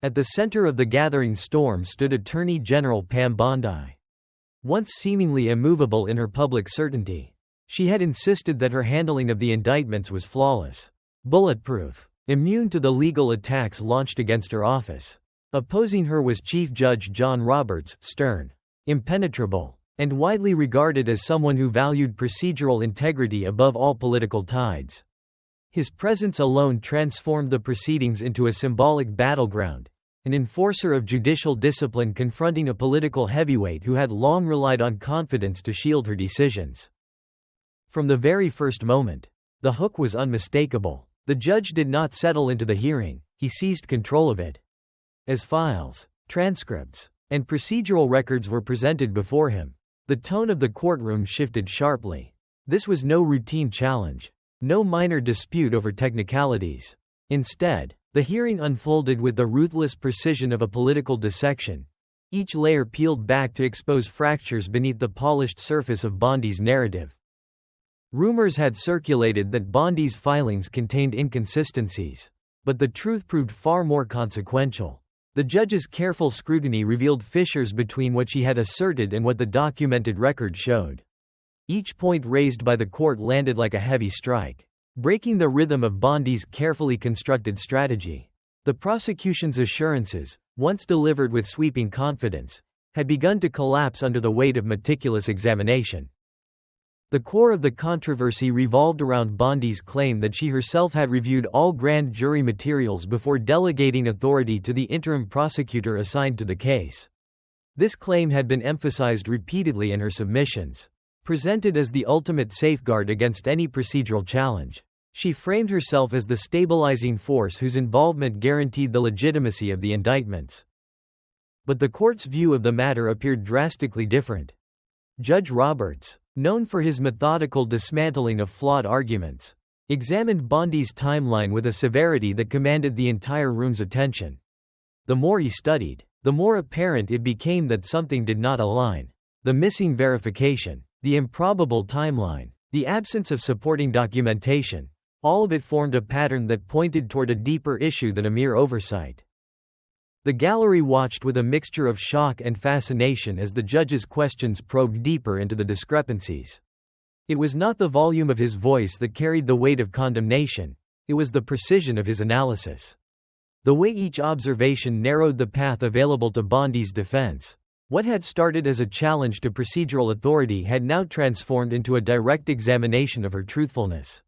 At the center of the gathering storm stood Attorney General Pam Bondi. Once seemingly immovable in her public certainty, she had insisted that her handling of the indictments was flawless, bulletproof, immune to the legal attacks launched against her office. Opposing her was Chief Judge John Roberts, stern, impenetrable, and widely regarded as someone who valued procedural integrity above all political tides. His presence alone transformed the proceedings into a symbolic battleground, an enforcer of judicial discipline confronting a political heavyweight who had long relied on confidence to shield her decisions. From the very first moment, the hook was unmistakable. The judge did not settle into the hearing, he seized control of it. As files, transcripts, and procedural records were presented before him, the tone of the courtroom shifted sharply. This was no routine challenge, no minor dispute over technicalities. Instead, the hearing unfolded with the ruthless precision of a political dissection, each layer peeled back to expose fractures beneath the polished surface of Bondi's narrative. Rumors had circulated that Bondi's filings contained inconsistencies, but the truth proved far more consequential. The judge's careful scrutiny revealed fissures between what she had asserted and what the documented record showed. Each point raised by the court landed like a heavy strike, breaking the rhythm of Bondi's carefully constructed strategy. The prosecution's assurances, once delivered with sweeping confidence, had begun to collapse under the weight of meticulous examination. The core of the controversy revolved around Bondi's claim that she herself had reviewed all grand jury materials before delegating authority to the interim prosecutor assigned to the case. This claim had been emphasized repeatedly in her submissions. Presented as the ultimate safeguard against any procedural challenge, she framed herself as the stabilizing force whose involvement guaranteed the legitimacy of the indictments. But the court's view of the matter appeared drastically different. Judge Roberts, known for his methodical dismantling of flawed arguments, examined Bondi's timeline with a severity that commanded the entire room's attention. The more he studied, the more apparent it became that something did not align. The missing verification, the improbable timeline, the absence of supporting documentation, all of it formed a pattern that pointed toward a deeper issue than a mere oversight. The gallery watched with a mixture of shock and fascination as the judge's questions probed deeper into the discrepancies. It was not the volume of his voice that carried the weight of condemnation, it was the precision of his analysis. The way each observation narrowed the path available to Bondi's defense. What had started as a challenge to procedural authority had now transformed into a direct examination of her truthfulness.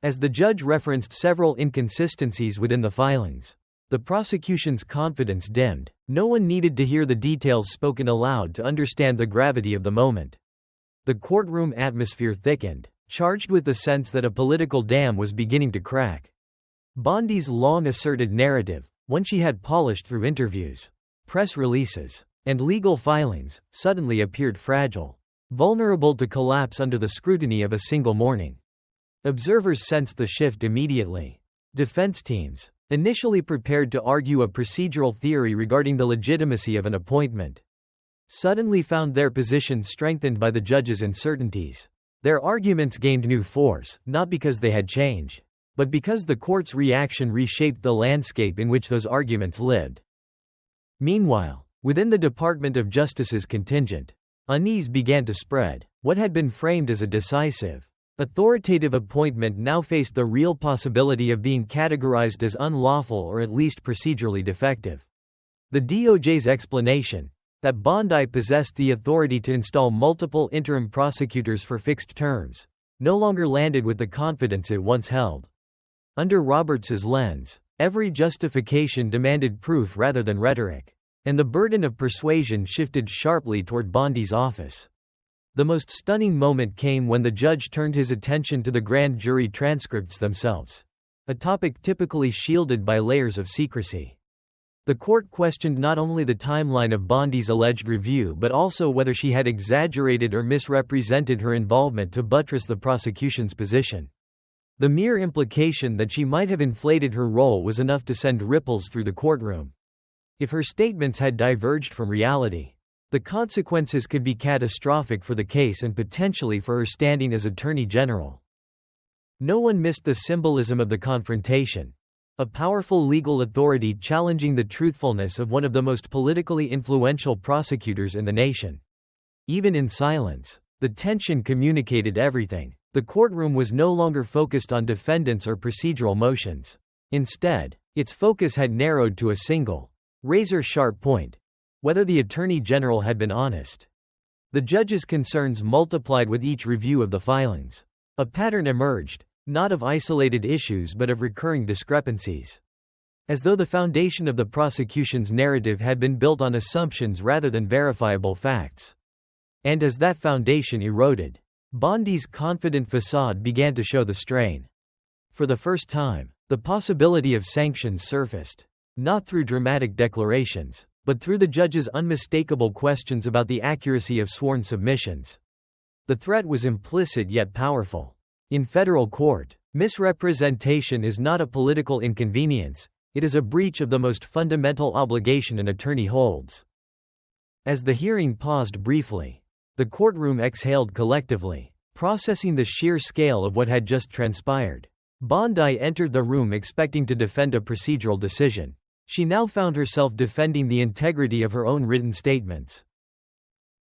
As the judge referenced several inconsistencies within the filings, the prosecution's confidence dimmed. No one needed to hear the details spoken aloud to understand the gravity of the moment. The courtroom atmosphere thickened, charged with the sense that a political dam was beginning to crack. Bondi's long-asserted narrative, one she had polished through interviews, press releases, and legal filings, suddenly appeared fragile, vulnerable to collapse under the scrutiny of a single morning. Observers sensed the shift immediately. Defense teams, initially prepared to argue a procedural theory regarding the legitimacy of an appointment, suddenly found their position strengthened by the judge's uncertainties. Their arguments gained new force, not because they had changed, but because the court's reaction reshaped the landscape in which those arguments lived. Meanwhile, within the Department of Justice's contingent, unease began to spread. What had been framed as a decisive, authoritative appointment now faced the real possibility of being categorized as unlawful or at least procedurally defective. The DOJ's explanation, that Bondi possessed the authority to install multiple interim prosecutors for fixed terms, no longer landed with the confidence it once held. Under Roberts's lens, every justification demanded proof rather than rhetoric, and the burden of persuasion shifted sharply toward Bondi's office. The most stunning moment came when the judge turned his attention to the grand jury transcripts themselves, a topic typically shielded by layers of secrecy. The court questioned not only the timeline of Bondi's alleged review but also whether she had exaggerated or misrepresented her involvement to buttress the prosecution's position. The mere implication that she might have inflated her role was enough to send ripples through the courtroom. If her statements had diverged from reality, the consequences could be catastrophic for the case and potentially for her standing as Attorney General. No one missed the symbolism of the confrontation. a powerful legal authority challenging the truthfulness of one of the most politically influential prosecutors in the nation. Even in silence, the tension communicated everything. The courtroom was no longer focused on defendants or procedural motions. Instead, its focus had narrowed to a single, razor-sharp point: whether the Attorney General had been honest. The judge's concerns multiplied with each review of the filings. A pattern emerged, not of isolated issues but of recurring discrepancies. As though the foundation of the prosecution's narrative had been built on assumptions rather than verifiable facts. And as that foundation eroded, Bondi's confident facade began to show the strain. For the first time, the possibility of sanctions surfaced, not through dramatic declarations, but through the judge's unmistakable questions about the accuracy of sworn submissions. The threat was implicit yet powerful. In federal court, misrepresentation is not a political inconvenience, it is a breach of the most fundamental obligation an attorney holds. As the hearing paused briefly, the courtroom exhaled collectively, processing the sheer scale of what had just transpired. Bondi entered the room expecting to defend a procedural decision. She now found herself defending the integrity of her own written statements.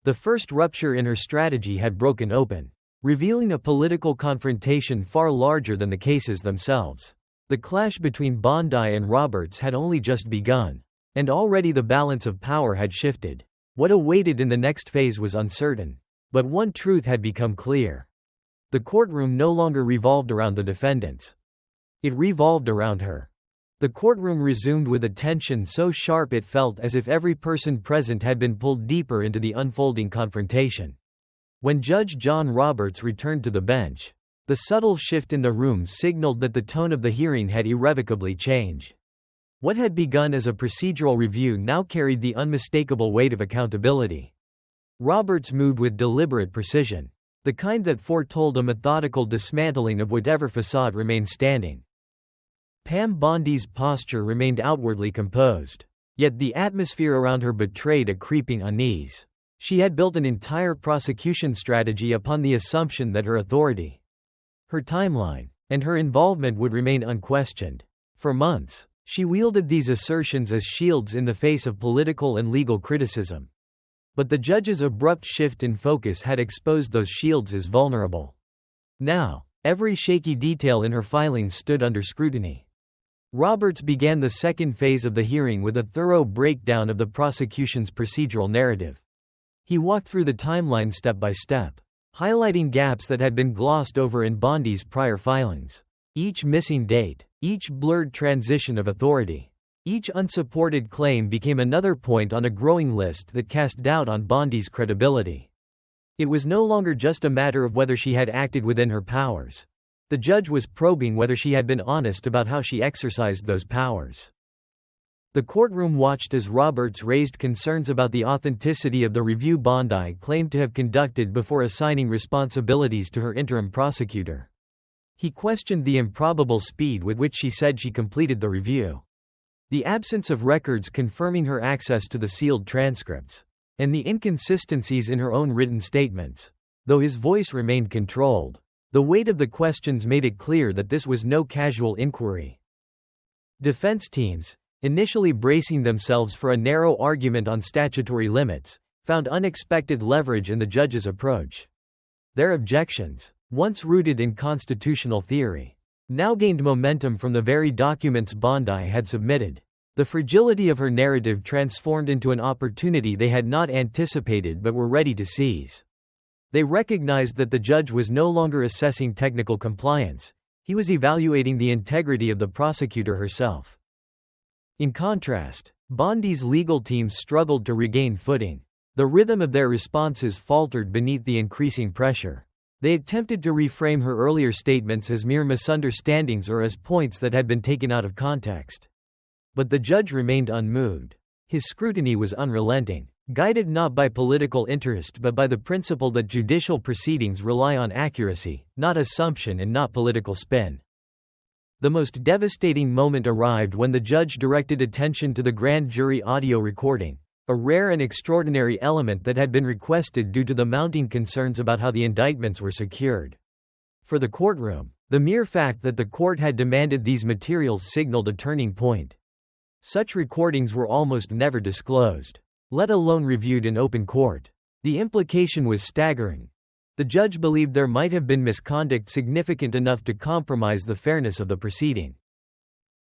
The first rupture in her strategy had broken open, revealing a political confrontation far larger than the cases themselves. The clash between Bondi and Roberts had only just begun, and already the balance of power had shifted. What awaited in the next phase was uncertain, but one truth had become clear. The courtroom no longer revolved around the defendants. It revolved around her. The courtroom resumed with a tension so sharp it felt as if every person present had been pulled deeper into the unfolding confrontation. When Judge John Roberts returned to the bench, the subtle shift in the room signaled that the tone of the hearing had irrevocably changed. What had begun as a procedural review now carried the unmistakable weight of accountability. Roberts moved with deliberate precision, the kind that foretold a methodical dismantling of whatever facade remained standing. Pam Bondi's posture remained outwardly composed, yet the atmosphere around her betrayed a creeping unease. She had built an entire prosecution strategy upon the assumption that her authority, her timeline, and her involvement would remain unquestioned. For months, she wielded these assertions as shields in the face of political and legal criticism. But the judge's abrupt shift in focus had exposed those shields as vulnerable. Now, every shaky detail in her filings stood under scrutiny. Roberts began the second phase of the hearing with a thorough breakdown of the prosecution's procedural narrative. He walked through the timeline step by step, highlighting gaps that had been glossed over in Bondi's prior filings. Each missing date, each blurred transition of authority, each unsupported claim became another point on a growing list that cast doubt on Bondi's credibility. It was no longer just a matter of whether she had acted within her powers. The judge was probing whether she had been honest about how she exercised those powers. The courtroom watched as Roberts raised concerns about the authenticity of the review Bondi claimed to have conducted before assigning responsibilities to her interim prosecutor. He questioned the improbable speed with which she said she completed the review, the absence of records confirming her access to the sealed transcripts, and the inconsistencies in her own written statements. Though his voice remained controlled, the weight of the questions made it clear that this was no casual inquiry. Defense teams, initially bracing themselves for a narrow argument on statutory limits, found unexpected leverage in the judge's approach. Their objections, once rooted in constitutional theory, now gained momentum from the very documents Bondi had submitted. The fragility of her narrative transformed into an opportunity they had not anticipated but were ready to seize. They recognized that the judge was no longer assessing technical compliance, he was evaluating the integrity of the prosecutor herself. In contrast, Bondi's legal team struggled to regain footing. The rhythm of their responses faltered beneath the increasing pressure. They attempted to reframe her earlier statements as mere misunderstandings or as points that had been taken out of context. But the judge remained unmoved. His scrutiny was unrelenting, guided not by political interest but by the principle that judicial proceedings rely on accuracy, not assumption and not political spin. The most devastating moment arrived when the judge directed attention to the grand jury audio recording, a rare and extraordinary element that had been requested due to the mounting concerns about how the indictments were secured. For the courtroom, The mere fact that the court had demanded these materials signaled a turning point. Such recordings were almost never disclosed, let alone reviewed in open court. The implication was staggering. The judge believed there might have been misconduct significant enough to compromise the fairness of the proceeding.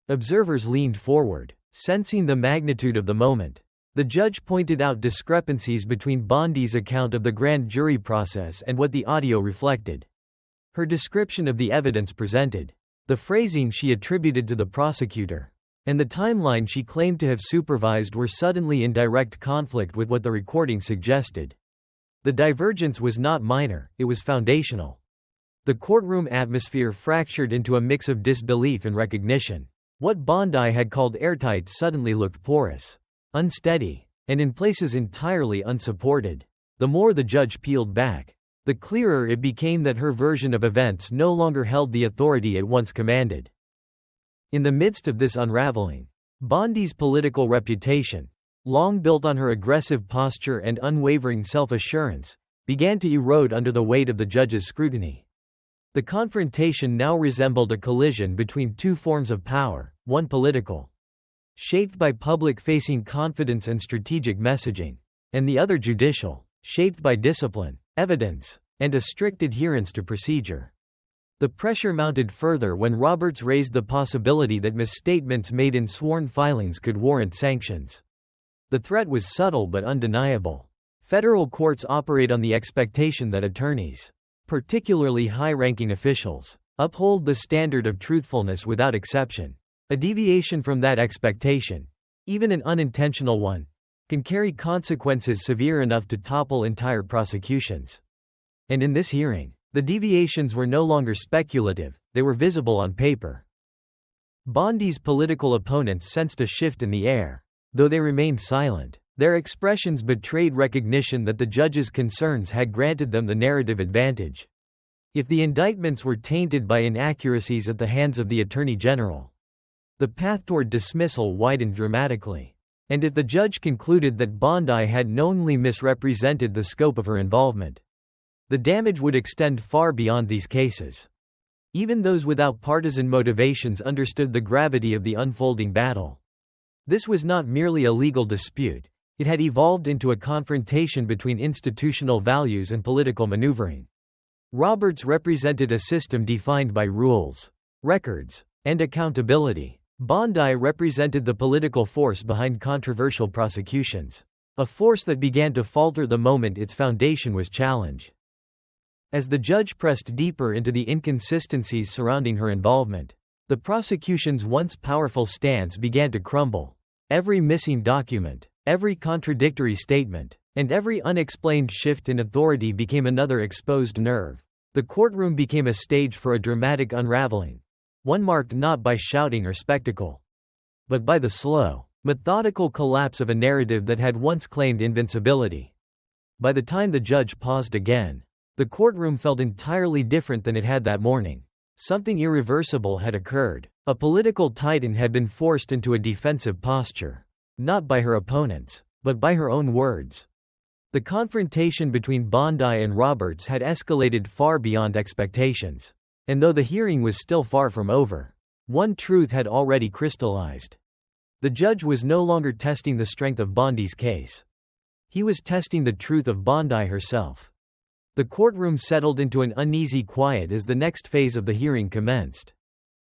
Observers leaned forward, sensing the magnitude of the moment. The judge pointed out discrepancies between Bondi's account of the grand jury process and what the audio reflected. Her description of the evidence presented, the phrasing she attributed to the prosecutor, and the timeline she claimed to have supervised were suddenly in direct conflict with what the recording suggested. The divergence was not minor, it was foundational. The courtroom atmosphere fractured into a mix of disbelief and recognition. What Bondi had called airtight suddenly looked porous, unsteady, and in places entirely unsupported. The more the judge peeled back, the clearer it became that her version of events no longer held the authority it once commanded. In the midst of this unraveling, Bondi's political reputation, long built on her aggressive posture and unwavering self-assurance, began to erode under the weight of the judge's scrutiny. The confrontation now resembled a collision between two forms of power, one political, shaped by public-facing confidence and strategic messaging, and the other judicial, shaped by discipline, evidence, and a strict adherence to procedure. The pressure mounted further when Roberts raised the possibility that misstatements made in sworn filings could warrant sanctions. The threat was subtle but undeniable. Federal courts operate on the expectation that attorneys, particularly high-ranking officials, uphold the standard of truthfulness without exception. A deviation from that expectation, even an unintentional one, can carry consequences severe enough to topple entire prosecutions. And in this hearing, the deviations were no longer speculative, they were visible on paper. Bondi's political opponents sensed a shift in the air. Though they remained silent, their expressions betrayed recognition that the judge's concerns had granted them the narrative advantage. If the indictments were tainted by inaccuracies at the hands of the Attorney General, the path toward dismissal widened dramatically. And if the judge concluded that Bondi had knowingly misrepresented the scope of her involvement, the damage would extend far beyond these cases. Even those without partisan motivations understood the gravity of the unfolding battle. This was not merely a legal dispute, it had evolved into a confrontation between institutional values and political maneuvering. Roberts represented a system defined by rules, records, and accountability. Bondi represented the political force behind controversial prosecutions, a force that began to falter the moment its foundation was challenged. As the judge pressed deeper into the inconsistencies surrounding her involvement, the prosecution's once powerful stance began to crumble. Every missing document, every contradictory statement, and every unexplained shift in authority became another exposed nerve. The courtroom became a stage for a dramatic unraveling, one marked not by shouting or spectacle, but by the slow, methodical collapse of a narrative that had once claimed invincibility. By the time the judge paused again, the courtroom felt entirely different than it had that morning. Something irreversible had occurred. A political titan had been forced into a defensive posture, not by her opponents, but by her own words. The confrontation between Bondi and Roberts had escalated far beyond expectations. And though the hearing was still far from over, one truth had already crystallized. The judge was no longer testing the strength of Bondi's case. He was testing the truth of Bondi herself. The courtroom settled into an uneasy quiet as the next phase of the hearing commenced.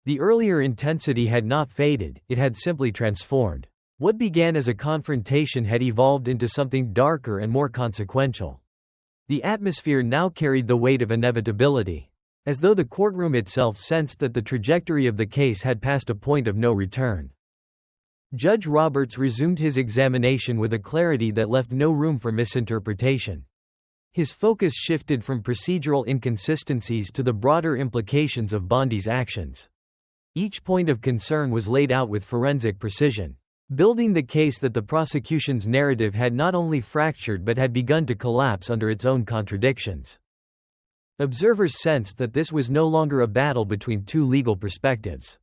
The earlier intensity had not faded, it had simply transformed. What began as a confrontation had evolved into something darker and more consequential. The atmosphere now carried the weight of inevitability, as though the courtroom itself sensed that the trajectory of the case had passed a point of no return. Judge Roberts resumed his examination with a clarity that left no room for misinterpretation. His focus shifted from procedural inconsistencies to the broader implications of Bondi's actions. Each point of concern was laid out with forensic precision, building the case that the prosecution's narrative had not only fractured but had begun to collapse under its own contradictions. Observers sensed that this was no longer a battle between two legal perspectives.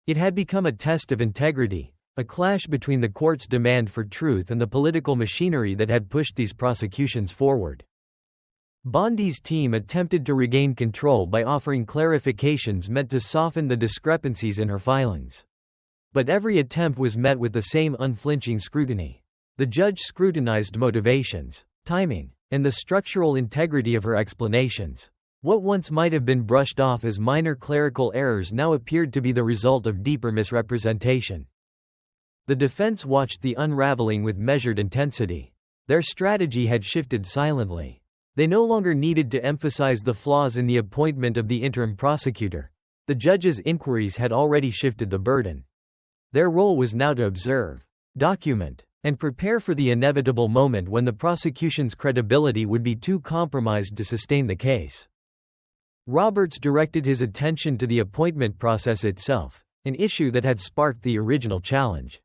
It had become a test of integrity, a clash between the court's demand for truth and the political machinery that had pushed these prosecutions forward. Bondi's team attempted to regain control by offering clarifications meant to soften the discrepancies in her filings. But every attempt was met with the same unflinching scrutiny. The judge scrutinized motivations, timing, and the structural integrity of her explanations. What once might have been brushed off as minor clerical errors now appeared to be the result of deeper misrepresentation. The defense watched the unraveling with measured intensity. Their strategy had shifted silently. They no longer needed to emphasize the flaws in the appointment of the interim prosecutor. The judge's inquiries had already shifted the burden. Their role was now to observe, document, and prepare for the inevitable moment when the prosecution's credibility would be too compromised to sustain the case. Roberts directed his attention to the appointment process itself, an issue that had sparked the original challenge.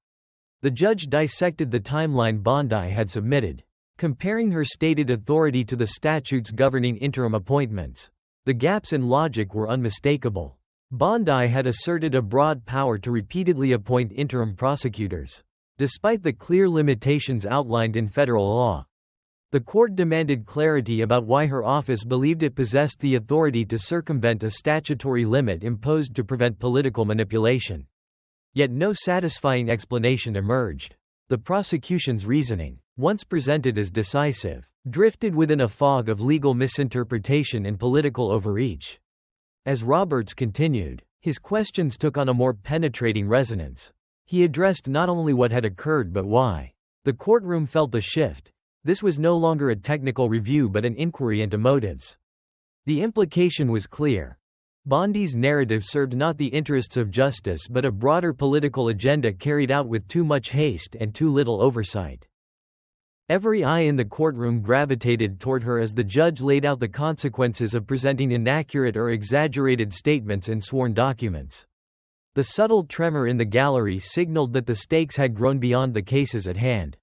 The judge dissected the timeline Bondi had submitted, comparing her stated authority to the statutes governing interim appointments. The gaps in logic were unmistakable. Bondi had asserted a broad power to repeatedly appoint interim prosecutors, despite the clear limitations outlined in federal law. The court demanded clarity about why her office believed it possessed the authority to circumvent a statutory limit imposed to prevent political manipulation. Yet no satisfying explanation emerged. The prosecution's reasoning, once presented as decisive, drifted within a fog of legal misinterpretation and political overreach. As Roberts continued, his questions took on a more penetrating resonance. He addressed not only what had occurred but why. The courtroom felt the shift. This was no longer a technical review but an inquiry into motives. The implication was clear. Bondi's narrative served not the interests of justice but a broader political agenda carried out with too much haste and too little oversight. Every eye in the courtroom gravitated toward her as the judge laid out the consequences of presenting inaccurate or exaggerated statements in sworn documents. The subtle tremor in the gallery signaled that the stakes had grown beyond the cases at hand.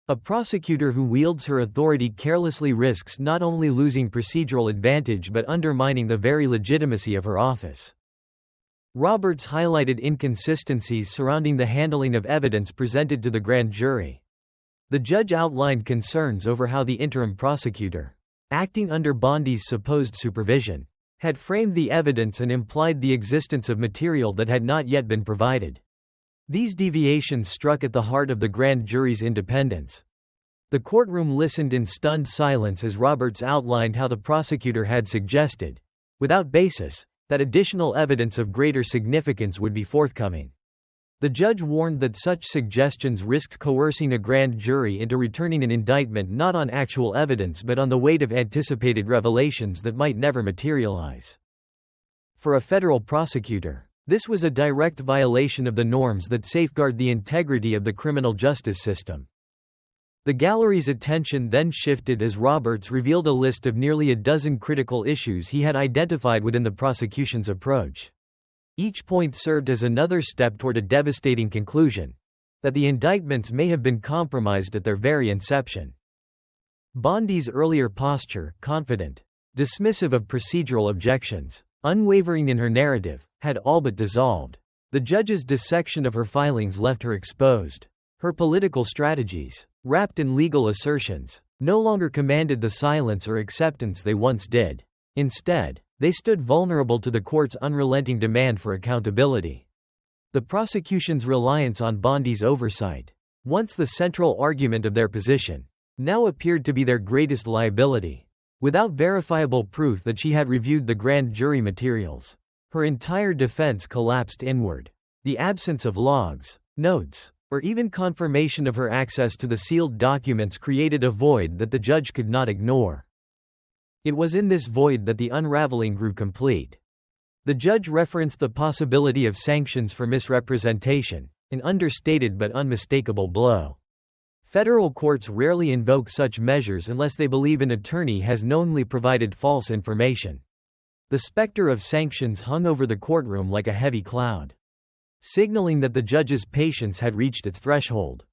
A prosecutor who wields her authority carelessly risks not only losing procedural advantage but undermining the very legitimacy of her office. Roberts highlighted inconsistencies surrounding the handling of evidence presented to the grand jury. The judge outlined concerns over how the interim prosecutor, acting under Bondi's supposed supervision, had framed the evidence and implied the existence of material that had not yet been provided. These deviations struck at the heart of the grand jury's independence. The courtroom listened in stunned silence as Roberts outlined how the prosecutor had suggested, without basis, that additional evidence of greater significance would be forthcoming. The judge warned that such suggestions risked coercing a grand jury into returning an indictment not on actual evidence but on the weight of anticipated revelations that might never materialize. For a federal prosecutor, this was a direct violation of the norms that safeguard the integrity of the criminal justice system. The gallery's attention then shifted as Roberts revealed a list of nearly a dozen critical issues he had identified within the prosecution's approach. Each point served as another step toward a devastating conclusion: that the indictments may have been compromised at their very inception. Bondi's earlier posture, confident, dismissive of procedural objections, unwavering in her narrative, had all but dissolved. The judge's dissection of her filings left her exposed. Her political strategies, wrapped in legal assertions, no longer commanded the silence or acceptance they once did. Instead, they stood vulnerable to the court's unrelenting demand for accountability. The prosecution's reliance on Bondi's oversight, once the central argument of their position, now appeared to be their greatest liability. Without verifiable proof that she had reviewed the grand jury materials, her entire defense collapsed inward. The absence of logs, notes, or even confirmation of her access to the sealed documents created a void that the judge could not ignore. It was in this void that the unraveling grew complete. The judge referenced the possibility of sanctions for misrepresentation, an understated but unmistakable blow. Federal courts rarely invoke such measures unless they believe an attorney has knowingly provided false information. The specter of sanctions hung over the courtroom like a heavy cloud, signaling that the judge's patience had reached its threshold.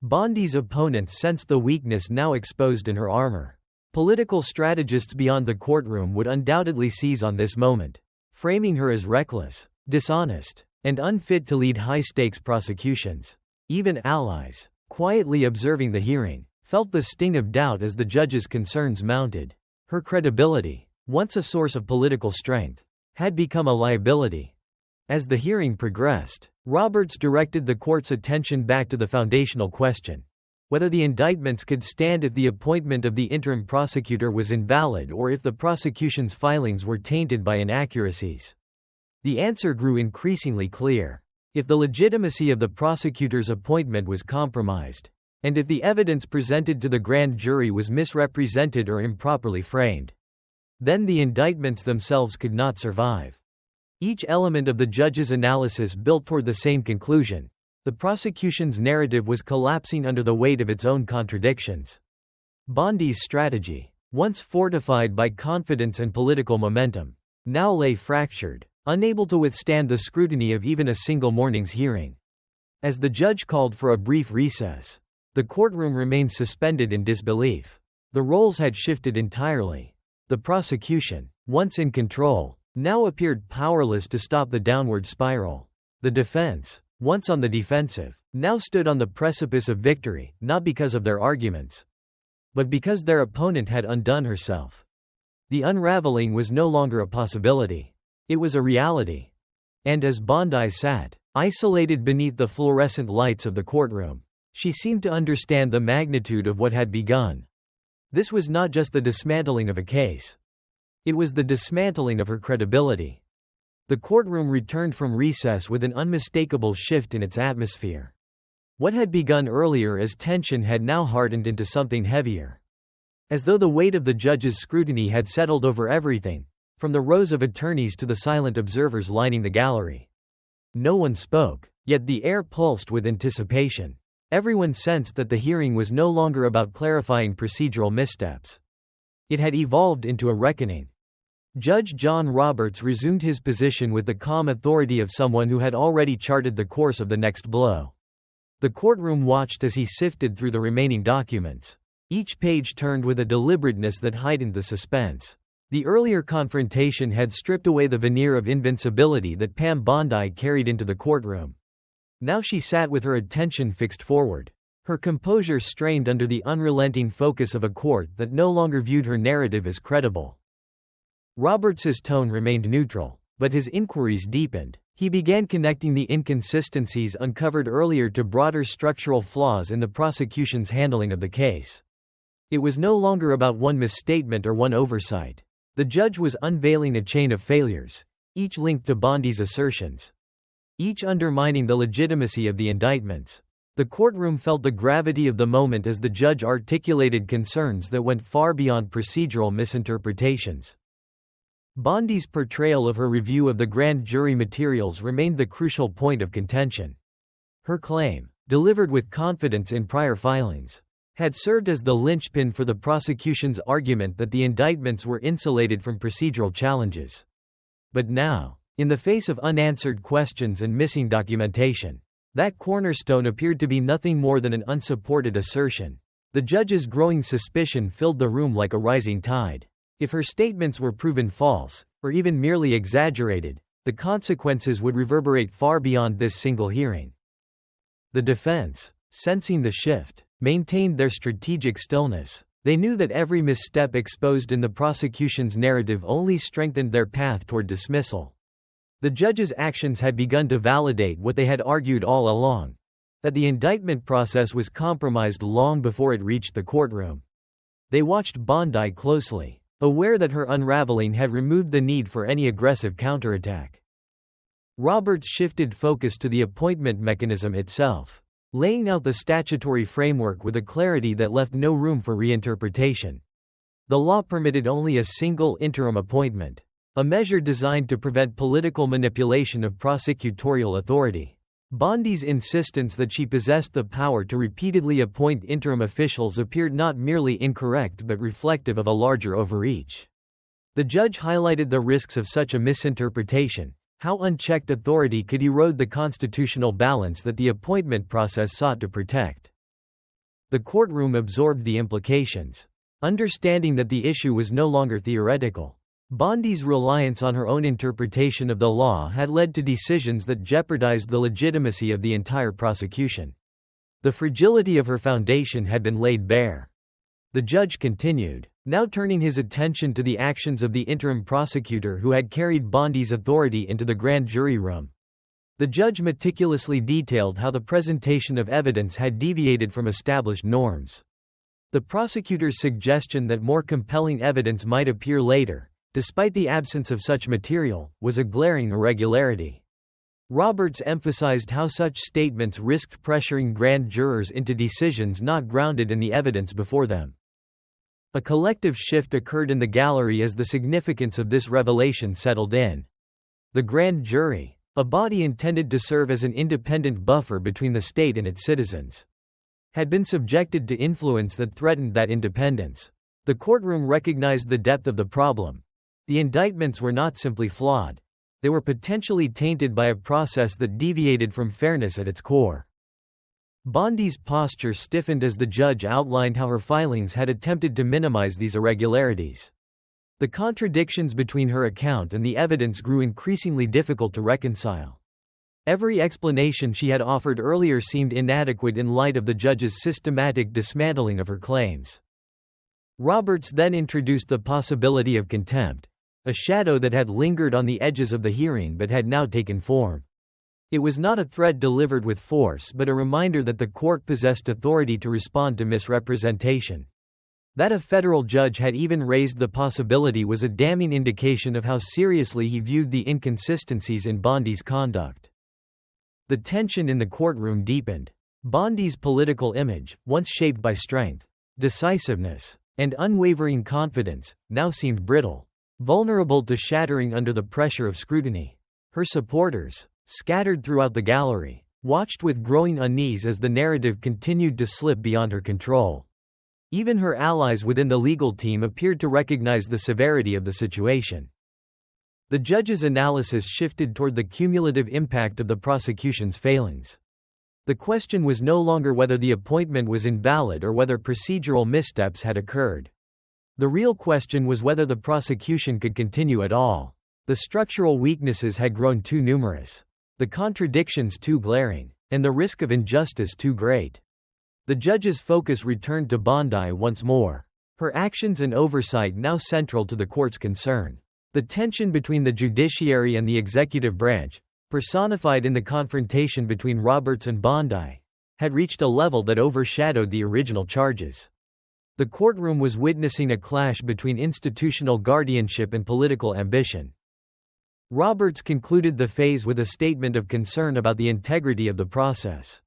Bondi's opponents sensed the weakness now exposed in her armor. Political strategists beyond the courtroom would undoubtedly seize on this moment, framing her as reckless, dishonest, and unfit to lead high-stakes prosecutions. Even allies, quietly observing the hearing, felt the sting of doubt as the judge's concerns mounted. Her credibility, once a source of political strength, had become a liability. As the hearing progressed, Roberts directed the court's attention back to the foundational question: whether the indictments could stand if the appointment of the interim prosecutor was invalid or if the prosecution's filings were tainted by inaccuracies. The answer grew increasingly clear. If the legitimacy of the prosecutor's appointment was compromised, and if the evidence presented to the grand jury was misrepresented or improperly framed, then the indictments themselves could not survive. Each element of the judge's analysis built toward the same conclusion: the prosecution's narrative was collapsing under the weight of its own contradictions. Bondi's strategy, once fortified by confidence and political momentum, now lay fractured, unable to withstand the scrutiny of even a single morning's hearing. As the judge called for a brief recess, the courtroom remained suspended in disbelief. The roles had shifted entirely. The prosecution, once in control, now appeared powerless to stop the downward spiral. The defense, once on the defensive, now stood on the precipice of victory, not because of their arguments, but because their opponent had undone herself. The unraveling was no longer a possibility. It was a reality. And as Bondi sat, isolated beneath the fluorescent lights of the courtroom, she seemed to understand the magnitude of what had begun. This was not just the dismantling of a case. It was the dismantling of her credibility. The courtroom returned from recess with an unmistakable shift in its atmosphere. What had begun earlier as tension had now hardened into something heavier. As though the weight of the judge's scrutiny had settled over everything, from the rows of attorneys to the silent observers lining the gallery. No one spoke, yet the air pulsed with anticipation. Everyone sensed that the hearing was no longer about clarifying procedural missteps. It had evolved into a reckoning. Judge John Roberts resumed his position with the calm authority of someone who had already charted the course of the next blow. The courtroom watched as he sifted through the remaining documents. Each page turned with a deliberateness that heightened the suspense. The earlier confrontation had stripped away the veneer of invincibility that Pam Bondi carried into the courtroom. Now she sat with her attention fixed forward, her composure strained under the unrelenting focus of a court that no longer viewed her narrative as credible. Roberts's tone remained neutral, but his inquiries deepened. He began connecting the inconsistencies uncovered earlier to broader structural flaws in the prosecution's handling of the case. It was no longer about one misstatement or one oversight. The judge was unveiling a chain of failures, each linked to Bondi's assertions, each undermining the legitimacy of the indictments. The courtroom felt the gravity of the moment as the judge articulated concerns that went far beyond procedural misinterpretations. Bondi's portrayal of her review of the grand jury materials remained the crucial point of contention. Her claim, delivered with confidence in prior filings, had served as the linchpin for the prosecution's argument that the indictments were insulated from procedural challenges. But now, in the face of unanswered questions and missing documentation, that cornerstone appeared to be nothing more than an unsupported assertion. The judge's growing suspicion filled the room like a rising tide. If her statements were proven false, or even merely exaggerated, the consequences would reverberate far beyond this single hearing. The defense, sensing the shift, maintained their strategic stillness. They knew that every misstep exposed in the prosecution's narrative only strengthened their path toward dismissal. The judge's actions had begun to validate what they had argued all along, that the indictment process was compromised long before it reached the courtroom. They watched Bondi closely, aware that her unraveling had removed the need for any aggressive counterattack. Roberts shifted focus to the appointment mechanism itself, laying out the statutory framework with a clarity that left no room for reinterpretation. The law permitted only a single interim appointment, a measure designed to prevent political manipulation of prosecutorial authority. Bondi's insistence that she possessed the power to repeatedly appoint interim officials appeared not merely incorrect but reflective of a larger overreach. The judge highlighted the risks of such a misinterpretation, how unchecked authority could erode the constitutional balance that the appointment process sought to protect. The courtroom absorbed the implications, understanding that the issue was no longer theoretical. Bondi's reliance on her own interpretation of the law had led to decisions that jeopardized the legitimacy of the entire prosecution. The fragility of her foundation had been laid bare. The judge continued, now turning his attention to the actions of the interim prosecutor who had carried Bondi's authority into the grand jury room. The judge meticulously detailed how the presentation of evidence had deviated from established norms. The prosecutor's suggestion that more compelling evidence might appear later, despite the absence of such material, was a glaring irregularity. Roberts emphasized how such statements risked pressuring grand jurors into decisions not grounded in the evidence before them. A collective shift occurred in the gallery as the significance of this revelation settled in. The grand jury, a body intended to serve as an independent buffer between the state and its citizens, had been subjected to influence that threatened that independence. The courtroom recognized the depth of the problem. The indictments were not simply flawed. They were potentially tainted by a process that deviated from fairness at its core. Bondi's posture stiffened as the judge outlined how her filings had attempted to minimize these irregularities. The contradictions between her account and the evidence grew increasingly difficult to reconcile. Every explanation she had offered earlier seemed inadequate in light of the judge's systematic dismantling of her claims. Roberts then introduced the possibility of contempt, a shadow that had lingered on the edges of the hearing but had now taken form. It was not a threat delivered with force but a reminder that the court possessed authority to respond to misrepresentation. That a federal judge had even raised the possibility was a damning indication of how seriously he viewed the inconsistencies in Bondi's conduct. The tension in the courtroom deepened. Bondi's political image, once shaped by strength, decisiveness, and unwavering confidence, now seemed brittle, vulnerable to shattering under the pressure of scrutiny. Her supporters, scattered throughout the gallery, watched with growing unease as the narrative continued to slip beyond her control. Even her allies within the legal team appeared to recognize the severity of the situation. The judge's analysis shifted toward the cumulative impact of the prosecution's failings. The question was no longer whether the appointment was invalid or whether procedural missteps had occurred. The real question was whether the prosecution could continue at all. The structural weaknesses had grown too numerous, the contradictions too glaring, and the risk of injustice too great. The judge's focus returned to Bondi once more, her actions and oversight now central to the court's concern. The tension between the judiciary and the executive branch, personified in the confrontation between Roberts and Bondi, had reached a level that overshadowed the original charges. The courtroom was witnessing a clash between institutional guardianship and political ambition. Roberts concluded the phase with a statement of concern about the integrity of the process.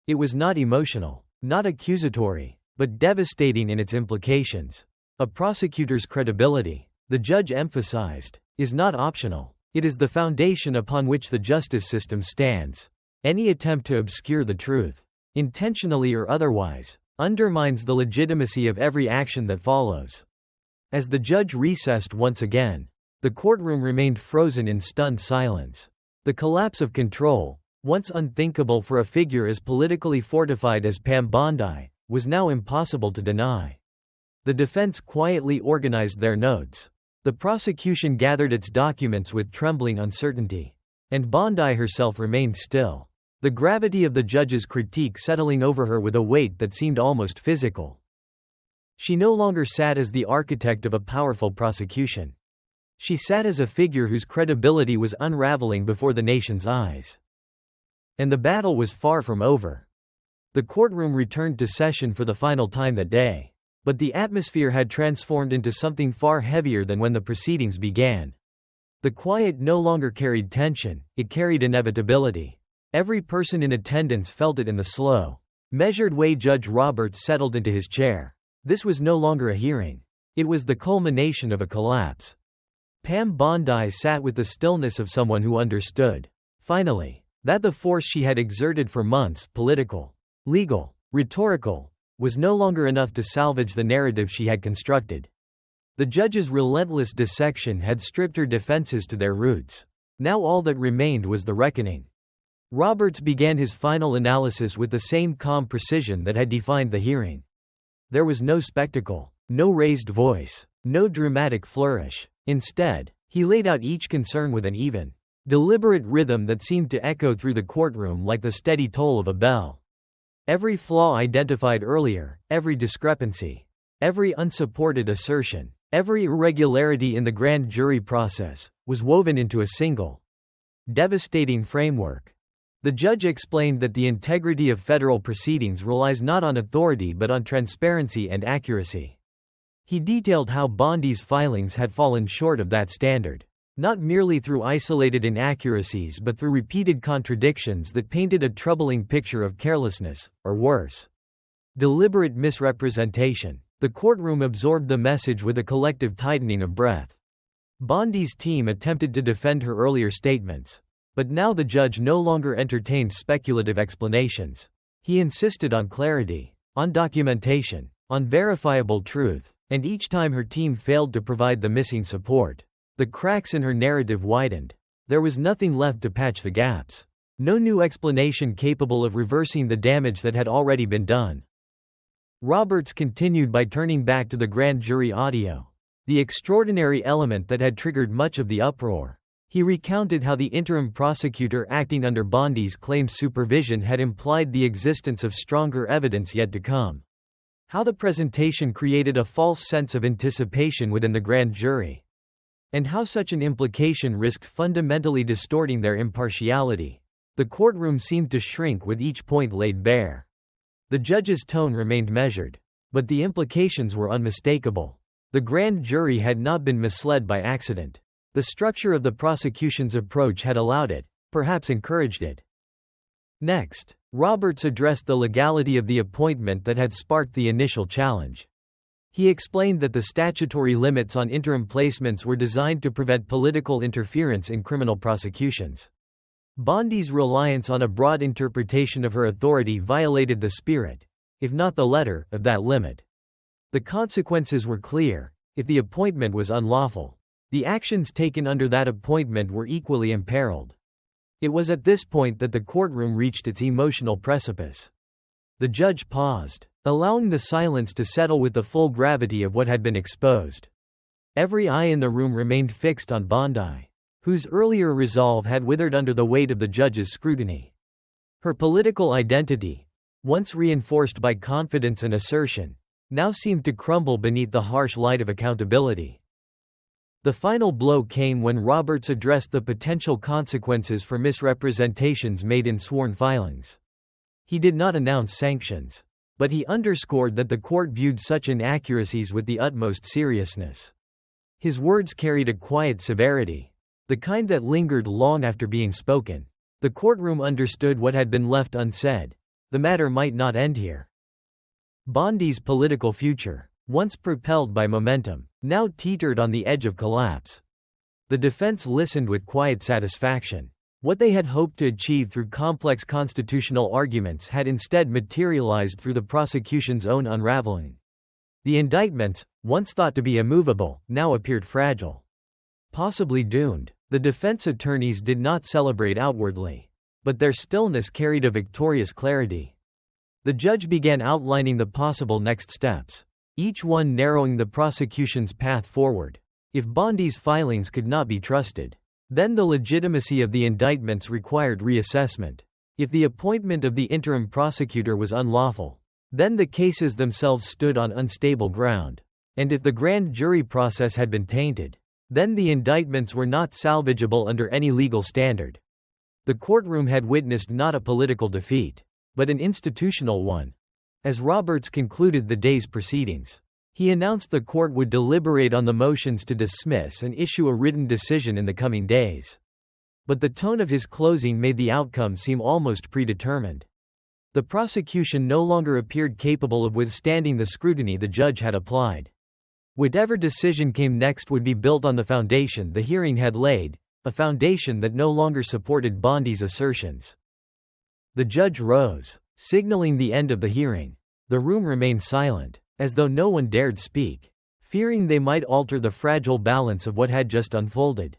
It was not emotional, not accusatory, but devastating in its implications. A prosecutor's credibility, the judge emphasized, is not optional. It is the foundation upon which the justice system stands. Any attempt to obscure the truth, intentionally or otherwise, undermines the legitimacy of every action that follows. As the judge recessed once again, the courtroom remained frozen in stunned silence. The collapse of control, once unthinkable for a figure as politically fortified as Pam Bondi, was now impossible to deny. The defense quietly organized their notes. The prosecution gathered its documents with trembling uncertainty. And Bondi herself remained still, the gravity of the judge's critique settling over her with a weight that seemed almost physical. She no longer sat as the architect of a powerful prosecution. She sat as a figure whose credibility was unraveling before the nation's eyes. And the battle was far from over. The courtroom returned to session for the final time that day. But the atmosphere had transformed into something far heavier than when the proceedings began. The quiet no longer carried tension, it carried inevitability. Every person in attendance felt it in the slow, measured way Judge Roberts settled into his chair. This was no longer a hearing. It was the culmination of a collapse. Pam Bondi sat with the stillness of someone who understood, finally, that the force she had exerted for months, political, legal, rhetorical, was no longer enough to salvage the narrative she had constructed. The judge's relentless dissection had stripped her defenses to their roots. Now all that remained was the reckoning. Roberts began his final analysis with the same calm precision that had defined the hearing. There was no spectacle, no raised voice, no dramatic flourish. Instead, he laid out each concern with an even, deliberate rhythm that seemed to echo through the courtroom like the steady toll of a bell. Every flaw identified earlier, every discrepancy, Every unsupported assertion, every irregularity in the grand jury process, was woven into a single, devastating framework. The judge explained that the integrity of federal proceedings relies not on authority but on transparency and accuracy. He detailed how Bondi's filings had fallen short of that standard, not merely through isolated inaccuracies but through repeated contradictions that painted a troubling picture of carelessness, or worse, deliberate misrepresentation. The courtroom absorbed the message with a collective tightening of breath. Bondi's team attempted to defend her earlier statements, but now the judge no longer entertained speculative explanations. He insisted on clarity, on documentation, on verifiable truth, and each time her team failed to provide the missing support, the cracks in her narrative widened. There was nothing left to patch the gaps. No new explanation capable of reversing the damage that had already been done. Roberts continued by turning back to the grand jury audio, the extraordinary element that had triggered much of the uproar. He recounted how the interim prosecutor acting under Bondi's claimed supervision had implied the existence of stronger evidence yet to come. How the presentation created a false sense of anticipation within the grand jury. And how such an implication risked fundamentally distorting their impartiality. The courtroom seemed to shrink with each point laid bare. The judge's tone remained measured, but the implications were unmistakable. The grand jury had not been misled by accident. The structure of the prosecution's approach had allowed it, perhaps encouraged it. Next, Roberts addressed the legality of the appointment that had sparked the initial challenge. He explained that the statutory limits on interim placements were designed to prevent political interference in criminal prosecutions. Bondi's reliance on a broad interpretation of her authority violated the spirit, if not the letter, of that limit. The consequences were clear. If the appointment was unlawful, the actions taken under that appointment were equally imperiled. It was at this point that the courtroom reached its emotional precipice. The judge paused, allowing the silence to settle with the full gravity of what had been exposed. Every eye in the room remained fixed on Bondi, whose earlier resolve had withered under the weight of the judge's scrutiny. Her political identity, once reinforced by confidence and assertion, now seemed to crumble beneath the harsh light of accountability. The final blow came when Roberts addressed the potential consequences for misrepresentations made in sworn filings. He did not announce sanctions, but he underscored that the court viewed such inaccuracies with the utmost seriousness. His words carried a quiet severity, the kind that lingered long after being spoken. The courtroom understood what had been left unsaid. The matter might not end here. Bondi's political future, once propelled by momentum, now teetered on the edge of collapse. The defense listened with quiet satisfaction. What they had hoped to achieve through complex constitutional arguments had instead materialized through the prosecution's own unraveling. The indictments, once thought to be immovable, now appeared fragile. Possibly doomed. The defense attorneys did not celebrate outwardly, but their stillness carried a victorious clarity. The judge began outlining the possible next steps, each one narrowing the prosecution's path forward. If Bondi's filings could not be trusted, then the legitimacy of the indictments required reassessment. If the appointment of the interim prosecutor was unlawful, then the cases themselves stood on unstable ground. And if the grand jury process had been tainted, then the indictments were not salvageable under any legal standard. The courtroom had witnessed not a political defeat, but an institutional one. As Roberts concluded the day's proceedings, he announced the court would deliberate on the motions to dismiss and issue a written decision in the coming days. But the tone of his closing made the outcome seem almost predetermined. The prosecution no longer appeared capable of withstanding the scrutiny the judge had applied. Whatever decision came next would be built on the foundation the hearing had laid, a foundation that no longer supported Bondi's assertions. The judge rose, signaling the end of the hearing. The room remained silent, as though no one dared speak, fearing they might alter the fragile balance of what had just unfolded.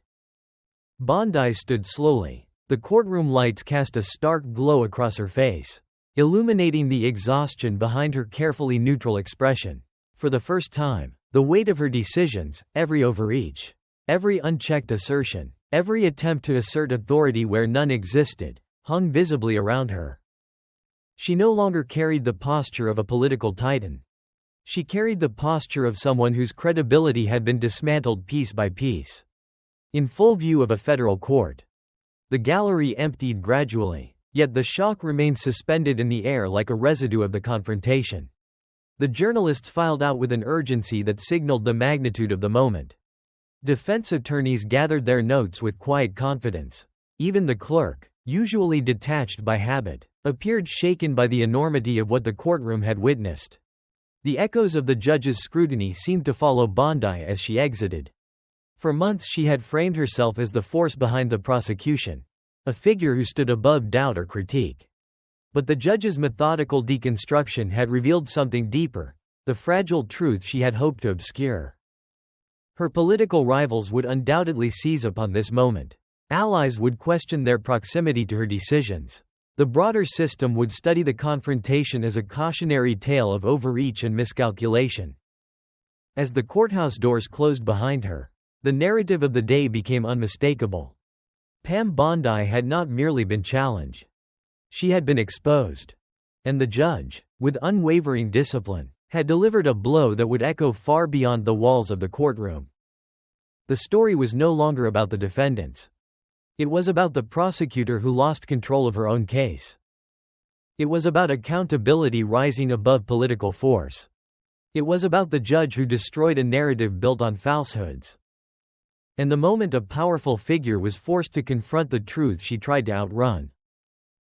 Bondi stood slowly. The courtroom lights cast a stark glow across her face, illuminating the exhaustion behind her carefully neutral expression. For the first time, the weight of her decisions, every overreach, every unchecked assertion, every attempt to assert authority where none existed, hung visibly around her. She no longer carried the posture of a political titan. She carried the posture of someone whose credibility had been dismantled piece by piece. In full view of a federal court. The gallery emptied gradually, yet the shock remained suspended in the air like a residue of the confrontation. The journalists filed out with an urgency that signaled the magnitude of the moment. Defense attorneys gathered their notes with quiet confidence. Even the clerk, usually detached by habit, appeared shaken by the enormity of what the courtroom had witnessed. The echoes of the judge's scrutiny seemed to follow Bondi as she exited. For months she had framed herself as the force behind the prosecution, a figure who stood above doubt or critique. But the judge's methodical deconstruction had revealed something deeper, the fragile truth she had hoped to obscure. Her political rivals would undoubtedly seize upon this moment. Allies would question their proximity to her decisions. The broader system would study the confrontation as a cautionary tale of overreach and miscalculation. As the courthouse doors closed behind her, the narrative of the day became unmistakable. Pam Bondi had not merely been challenged. She had been exposed. And the judge, with unwavering discipline, had delivered a blow that would echo far beyond the walls of the courtroom. The story was no longer about the defendants. It was about the prosecutor who lost control of her own case. It was about accountability rising above political force. It was about the judge who destroyed a narrative built on falsehoods. And the moment a powerful figure was forced to confront the truth she tried to outrun.